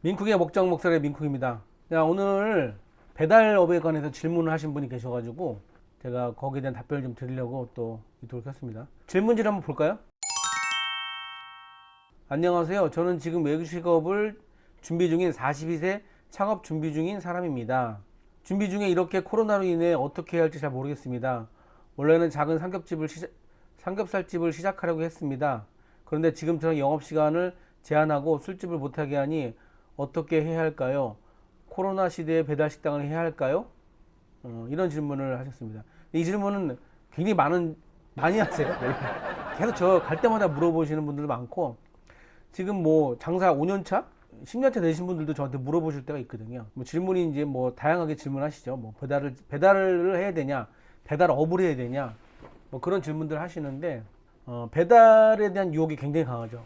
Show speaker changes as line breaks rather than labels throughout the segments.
민쿡의 먹장 먹살의 민쿡입니다. 자, 오늘 배달업에 관해서 질문을 하신 분이 계셔가지고 제가 거기에 대한 답변을 좀 드리려고 또 이도록 했습니다. 질문지를 한번 볼까요? 안녕하세요. 저는 지금 외식업을 준비 중인 42세 창업 준비 중인 사람입니다. 준비 중에 이렇게 코로나로 인해 어떻게 해야 할지 잘 모르겠습니다. 원래는 작은 삼겹살집을 시작하려고 했습니다. 그런데 지금처럼 영업시간을 제한하고 술집을 못하게 하니 어떻게 해야 할까요? 코로나 시대에 배달식당을 해야 할까요? 이런 질문을 하셨습니다. 이 질문은 굉장히 많이 하세요. 계속 저 갈 때마다 물어보시는 분들도 많고, 지금 뭐 장사 5년차? 10년차 되신 분들도 저한테 물어보실 때가 있거든요. 뭐 질문이 이제 뭐 다양하게 질문하시죠. 뭐 배달을 해야 되냐, 배달업을 해야 되냐, 뭐 그런 질문들 하시는데, 배달에 대한 유혹이 굉장히 강하죠.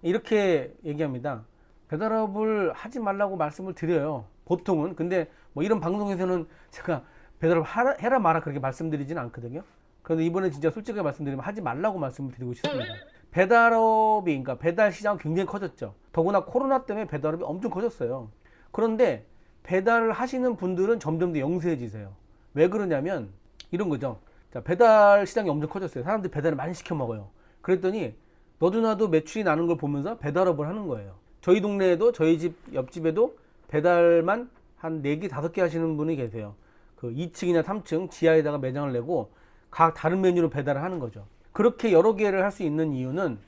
이렇게 얘기합니다. 배달업을 하지 말라고 말씀을 드려요. 보통은. 근데 뭐 이런 방송에서는 제가 배달업 해라 마라 그렇게 말씀드리지는 않거든요. 그런데 이번에 진짜 솔직하게 말씀드리면 하지 말라고 말씀을 드리고 싶습니다. 배달업이, 그러니까 배달 시장은 굉장히 커졌죠. 더구나 코로나 때문에 배달업이 엄청 커졌어요. 그런데 배달을 하시는 분들은 점점 더 영세해지세요. 왜 그러냐면 이런 거죠. 자, 배달 시장이 엄청 커졌어요. 사람들이 배달을 많이 시켜 먹어요. 그랬더니 너도 나도 매출이 나는 걸 보면서 배달업을 하는 거예요. 저희 동네에도, 저희 집 옆집에도 배달만 한 4개, 5개 하시는 분이 계세요. 그 2층이나 3층 지하에다가 매장을 내고 각 다른 메뉴로 배달을 하는 거죠. 그렇게 여러 개를 할 수 있는 이유는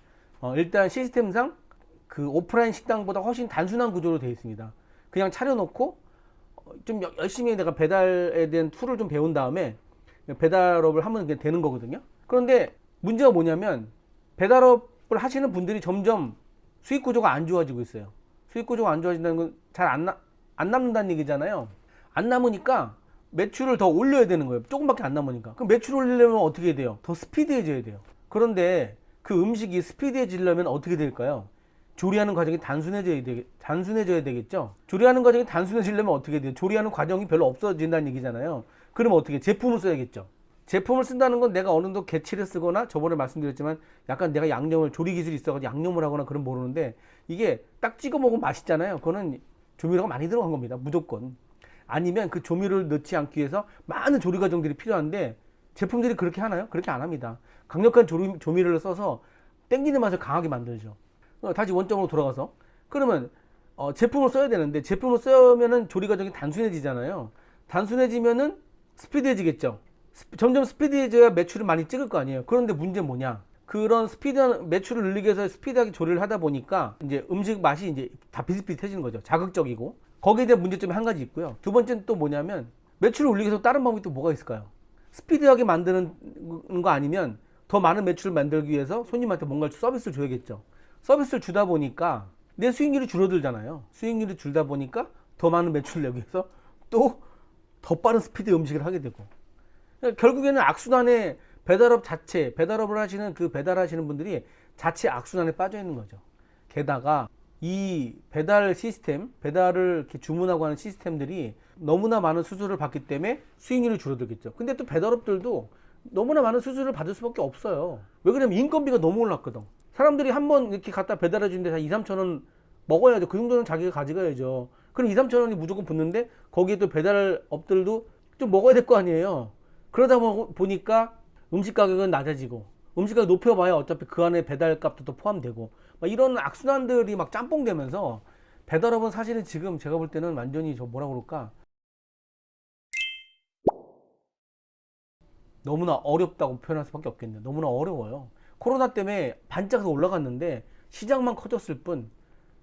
일단 시스템상 그 오프라인 식당보다 훨씬 단순한 구조로 되어 있습니다. 그냥 차려놓고 좀 열심히 내가 배달에 대한 툴을 좀 배운 다음에 배달업을 하면 되는 거거든요. 그런데 문제가 뭐냐면 배달업을 하시는 분들이 점점 수익 구조가 안 좋아지고 있어요. 수익 구조가 안 좋아진다는 건 잘 안 남는다는 얘기잖아요. 안 남으니까 매출을 더 올려야 되는 거예요. 조금밖에 안 남으니까. 그럼 매출 올리려면 어떻게 해야 돼요? 더 스피디해져야 돼요. 그런데 그 음식이 스피디해지려면 어떻게 될까요? 조리하는 과정이 단순해져야 되겠죠? 조리하는 과정이 단순해지려면 어떻게 돼요? 조리하는 과정이 별로 없어진다는 얘기잖아요. 그러면 어떻게? 제품을 써야겠죠. 제품을 쓴다는 건 내가 어느 정도 개치를 쓰거나, 저번에 말씀드렸지만 약간 내가 양념을, 조리 기술이 있어가지고 양념을 하거나 그런 모르는데, 이게 딱 찍어 먹으면 맛있잖아요. 그거는 조미료가 많이 들어간 겁니다. 무조건. 아니면 그 조미료를 넣지 않기 위해서 많은 조리 과정들이 필요한데, 제품들이 그렇게 하나요? 그렇게 안 합니다. 강력한 조미료를 써서 땡기는 맛을 강하게 만들죠. 다시 원점으로 돌아가서, 그러면 제품을 써야 되는데, 제품을 쓰면은 조리 과정이 단순해지잖아요. 단순해지면은 스피드해지겠죠. 점점 스피드해져야 매출을 많이 찍을 거 아니에요. 그런데 문제는 뭐냐? 그런 스피드한 매출을 늘리기 위해서 스피드하게 조리를 하다 보니까 이제 음식 맛이 이제 다 비슷비슷해지는 거죠. 자극적이고. 거기에 대한 문제점이 한 가지 있고요. 두 번째는 또 뭐냐면, 매출을 올리기 위해서 다른 방법이 또 뭐가 있을까요? 스피드하게 만드는 거 아니면 더 많은 매출을 만들기 위해서 손님한테 뭔가 서비스를 줘야겠죠. 서비스를 주다 보니까 내 수익률이 줄어들잖아요. 수익률이 줄다 보니까 더 많은 매출을 내기 위해서 또 더 빠른 스피드의 음식을 하게 되고, 그러니까 결국에는 악순환의 배달업을 하시는 그 배달하시는 분들이 자체 악순환에 빠져 있는 거죠. 게다가 이 배달 시스템, 배달을 이렇게 주문하고 하는 시스템들이 너무나 많은 수수료를 받기 때문에 수익률이 줄어들겠죠. 근데 또 배달업들도 너무나 많은 수수료를 받을 수밖에 없어요. 왜 그러냐면 인건비가 너무 올랐거든. 사람들이 한번 이렇게 갖다 배달해 주는데 한 2, 3천 원 먹어야죠. 그 정도는 자기가 가져가야죠. 그럼 2, 3천 원이 무조건 붙는데 거기에 또 배달업들도 좀 먹어야 될 거 아니에요. 그러다 보니까 음식 가격은 낮아지고, 음식 가격 높여봐야 어차피 그 안에 배달값도 또 포함되고, 막 이런 악순환들이 막 짬뽕 되면서 배달업은 사실은 지금 제가 볼 때는 완전히 저 뭐라 그럴까, 너무나 어렵다고 표현할 수밖에 없겠네요. 너무나 어려워요. 코로나 때문에 반짝해서 올라갔는데 시장만 커졌을 뿐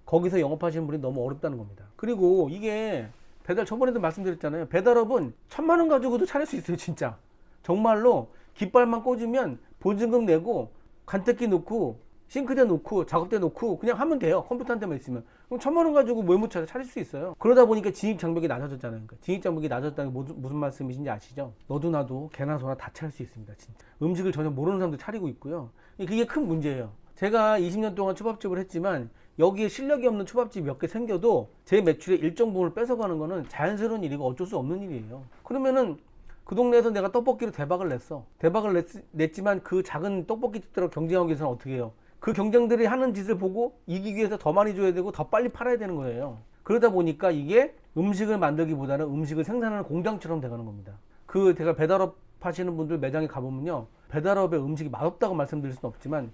거기서 영업하시는 분이 너무 어렵다는 겁니다. 그리고 이게 배달, 저번에도 말씀드렸잖아요. 배달업은 1,000만 원 가지고도 차릴 수 있어요, 진짜. 정말로 깃발만 꽂으면 보증금 내고 간택기 놓고 싱크대 놓고 작업대 놓고 그냥 하면 돼요. 컴퓨터 한 대만 있으면. 그럼 1,000만 원 가지고 외모차 차릴 수 있어요. 그러다 보니까 진입 장벽이 낮아졌잖아요. 그러니까 진입 장벽이 낮아졌다는 게 무슨 말씀이신지 아시죠? 너도 나도 개나 소나 다 차릴 수 있습니다, 진짜. 음식을 전혀 모르는 사람도 차리고 있고요. 그게 큰 문제예요. 제가 20년 동안 초밥집을 했지만 여기에 실력이 없는 초밥집 몇 개 생겨도 제 매출의 일정 부분을 뺏어가는 거는 자연스러운 일이고 어쩔 수 없는 일이에요. 그러면은 그 동네에서 내가 떡볶이로 대박을 냈어. 대박을 냈지만 그 작은 떡볶이 집들하고 경쟁하기 위해서는 어떻게 해요? 그 경쟁들이 하는 짓을 보고 이기기 위해서 더 많이 줘야 되고 더 빨리 팔아야 되는 거예요. 그러다 보니까 이게 음식을 만들기보다는 음식을 생산하는 공장처럼 돼가는 겁니다. 그 제가 배달업 하시는 분들 매장에 가보면요, 배달업의 음식이 맛없다고 말씀드릴 수는 없지만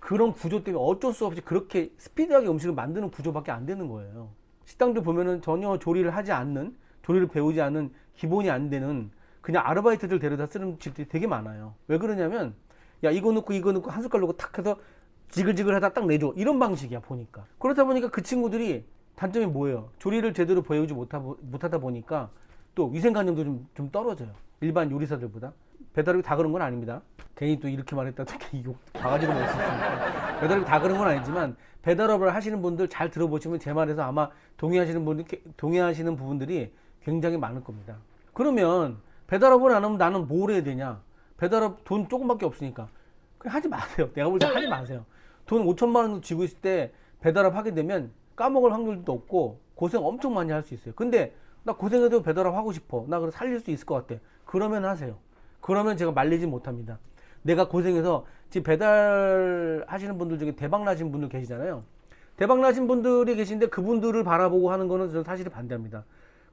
그런 구조 때문에 어쩔 수 없이 그렇게 스피디하게 음식을 만드는 구조밖에 안 되는 거예요. 식당들 보면은 전혀 조리를 하지 않는, 조리를 배우지 않는, 기본이 안 되는 그냥 아르바이트들 데려다 쓰는 집들이 되게 많아요. 왜 그러냐면, 야 이거 넣고 이거 넣고 한 숟갈 넣고 탁 해서 지글지글 하다 딱 내줘, 이런 방식이야 보니까. 그러다 보니까 그 친구들이 단점이 뭐예요? 조리를 제대로 배우지 못하다 보니까 또 위생관념도 좀 떨어져요. 일반 요리사들보다. 배달업이 다 그런 건 아닙니다. 괜히 또 이렇게 말했다 특히 욕 바가지로 먹을 수 있으니까. 배달업이 다 그런 건 아니지만 배달업을 하시는 분들 잘 들어보시면 제 말에서 아마 동의하시는 부분들이 굉장히 많을 겁니다. 그러면 배달업을 안 하면 나는 뭘 해야 되냐? 배달업 돈 조금밖에 없으니까 그냥 하지 마세요. 내가 볼 때 하지 마세요. 돈 5천만 원도 쥐고 있을 때 배달업 하게 되면 까먹을 확률도 높고 고생 엄청 많이 할 수 있어요. 근데 나 고생해도 배달업 하고 싶어, 나 그래 살릴 수 있을 것 같아, 그러면 하세요. 그러면 제가 말리지 못합니다. 내가 고생해서 지금 배달 하시는 분들 중에 대박 나신 분들 계시잖아요. 대박 나신 분들이 계신데 그분들을 바라보고 하는 거는 저는 사실은 반대합니다.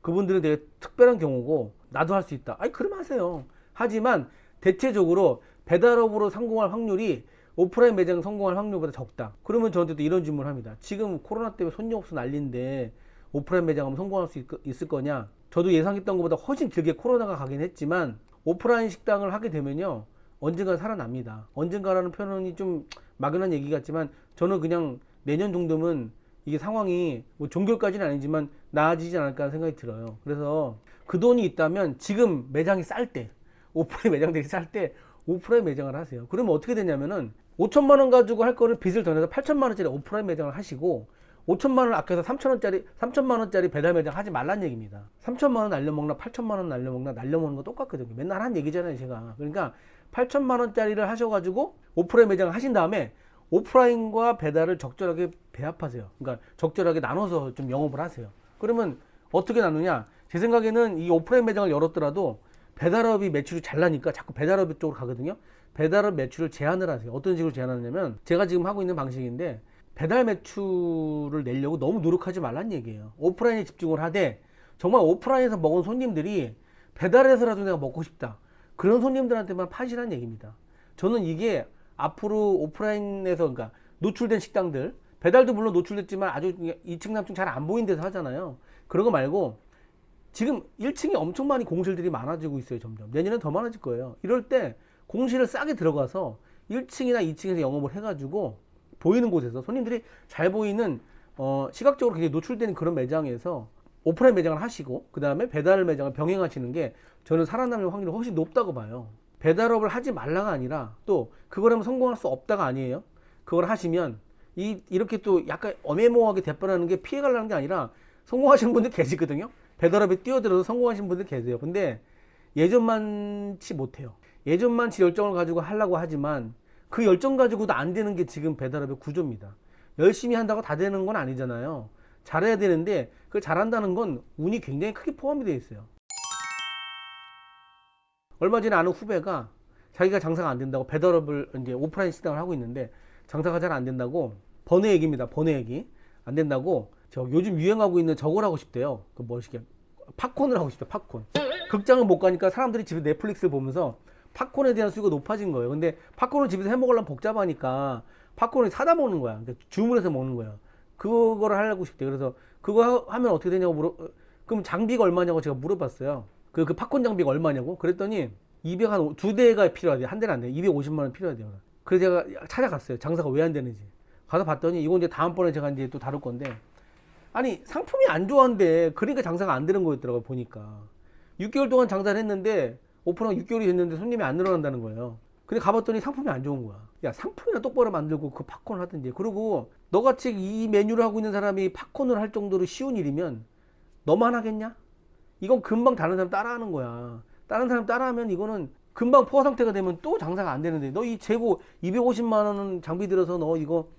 그분들은 되게 특별한 경우고 나도 할 수 있다, 아니 그럼 하세요. 하지만 대체적으로 배달업으로 성공할 확률이 오프라인 매장 성공할 확률보다 적다. 그러면 저한테도 이런 질문을 합니다. 지금 코로나 때문에 손님 없어 난리인데 오프라인 매장하면 성공할 수 있을 거냐? 저도 예상했던 것보다 훨씬 길게 코로나가 가긴 했지만 오프라인 식당을 하게 되면요, 언젠가 살아납니다. 언젠가라는 표현이 좀 막연한 얘기 같지만 저는 그냥 내년 정도면 이게 상황이 뭐 종결까지는 아니지만 나아지지 않을까 생각이 들어요. 그래서 그 돈이 있다면 지금 매장이 쌀 때, 오프라인 매장들이 쌀 때 오프라인 매장을 하세요. 그러면 어떻게 되냐면은 5천만 원 가지고 할 거를 빚을 더 내서 8천만 원짜리 오프라인 매장을 하시고 5천만 원을 아껴서 3천만 원짜리 배달 매장 하지 말란 얘기입니다. 3천만 원 날려먹나 8천만 원 날려먹나, 날려먹는 거 똑같거든요. 맨날 한 얘기잖아요 제가. 그러니까 8천만 원짜리를 하셔가지고 오프라인 매장을 하신 다음에 오프라인과 배달을 적절하게 배합하세요. 그러니까 적절하게 나눠서 좀 영업을 하세요. 그러면 어떻게 나누냐? 제 생각에는 이 오프라인 매장을 열었더라도 배달업이 매출이 잘 나니까 자꾸 배달업 쪽으로 가거든요. 배달업 매출을 제한을 하세요. 어떤 식으로 제한하냐면 제가 지금 하고 있는 방식인데, 배달 매출을 내려고 너무 노력하지 말란 얘기예요. 오프라인에 집중을 하되 정말 오프라인에서 먹은 손님들이 배달해서라도 내가 먹고 싶다, 그런 손님들한테만 파시란 얘기입니다. 저는 이게 앞으로 오프라인에서, 그러니까 노출된 식당들, 배달도 물론 노출됐지만 아주 2층 3층 잘 안 보이는 데서 하잖아요. 그런 거 말고 지금 1층에 엄청 많이 공실들이 많아지고 있어요. 점점 내년엔 더 많아질 거예요. 이럴 때 공실을 싸게 들어가서 1층이나 2층에서 영업을 해가지고 보이는 곳에서 손님들이 잘 보이는 시각적으로 굉장히 노출되는 그런 매장에서 오프라인 매장을 하시고 그 다음에 배달 매장을 병행하시는 게 저는 살아남을 확률이 훨씬 높다고 봐요. 배달업을 하지 말라가 아니라 또 그걸 하면 성공할 수 없다가 아니에요. 그걸 하시면 이렇게 또 약간 애매모호하게 대표하는 게 피해가려는 게 아니라 성공하시는 분들 계시거든요. 배달업에 뛰어들어서 성공하신 분들 계세요. 근데 예전만치 못해요. 예전만치 열정을 가지고 하려고 하지만 그 열정 가지고도 안 되는 게 지금 배달업의 구조입니다. 열심히 한다고 다 되는 건 아니잖아요. 잘해야 되는데 그걸 잘한다는 건 운이 굉장히 크게 포함이 되어 있어요. 얼마 전에 아는 후배가 자기가 장사가 안 된다고 배달업을 이제 오프라인 식당을 하고 있는데 장사가 잘 안 된다고, 번외 얘기입니다. 번외 얘기. 안 된다고 저 요즘 유행하고 있는 저걸 하고 싶대요. 그 뭐시게 팝콘을 하고 싶대. 팝콘. 극장을 못 가니까 사람들이 집에 넷플릭스를 보면서 팝콘에 대한 수요가 높아진 거예요. 근데 팝콘을 집에서 해 먹으려면 복잡하니까 팝콘을 사다 먹는 거야. 그러니까 주문해서 먹는 거야. 그거를 하려고 싶대. 그래서 그거 하면 어떻게 되냐고 그럼 장비가 얼마냐고 제가 물어봤어요. 그 팝콘 장비가 얼마냐고. 그랬더니 202대가 필요하대요. 한 대는 안 돼요. 250만 원 필요하대요. 그래서 제가 찾아갔어요. 장사가 왜 안 되는지. 가서 봤더니 이건 이제 다음번에 제가 이제 또 다룰 건데, 아니 상품이 안 좋아한데 그러니까 장사가 안 되는 거였더라고요. 보니까 6개월 동안 장사를 했는데 오픈한 6개월이 됐는데 손님이 안 늘어난다는 거예요. 근데 가봤더니 상품이 안 좋은 거야. 야 상품이나 똑바로 만들고 그 팝콘을 하든지. 그리고 너같이 이 메뉴를 하고 있는 사람이 팝콘을 할 정도로 쉬운 일이면 너만 하겠냐? 이건 금방 다른 사람 따라하는 거야. 다른 사람 따라하면 이거는 금방 포화 상태가 되면 또 장사가 안 되는데, 너 이 재고 250만 원 장비 들어서 너 이거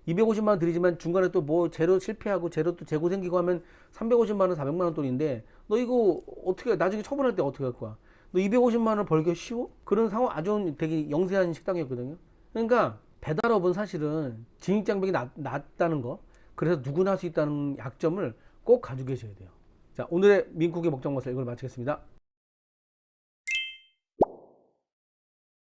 250만 원 들이지만 중간에 또 뭐 재료 실패하고 재료 또 재고 생기고 하면 350만 원 400만 원 돈인데 너 이거 어떻게 나중에 처분할 때 어떻게 할 거야? 너 250만 원 벌기 쉬워? 그런 상황, 아주 되게 영세한 식당이었거든요. 그러니까 배달업은 사실은 진입장벽이 낮다는 거, 그래서 누구나 할 수 있다는 약점을 꼭 가지고 계셔야 돼요. 자, 오늘의 민쿡의 먹장머슬 이걸 마치겠습니다.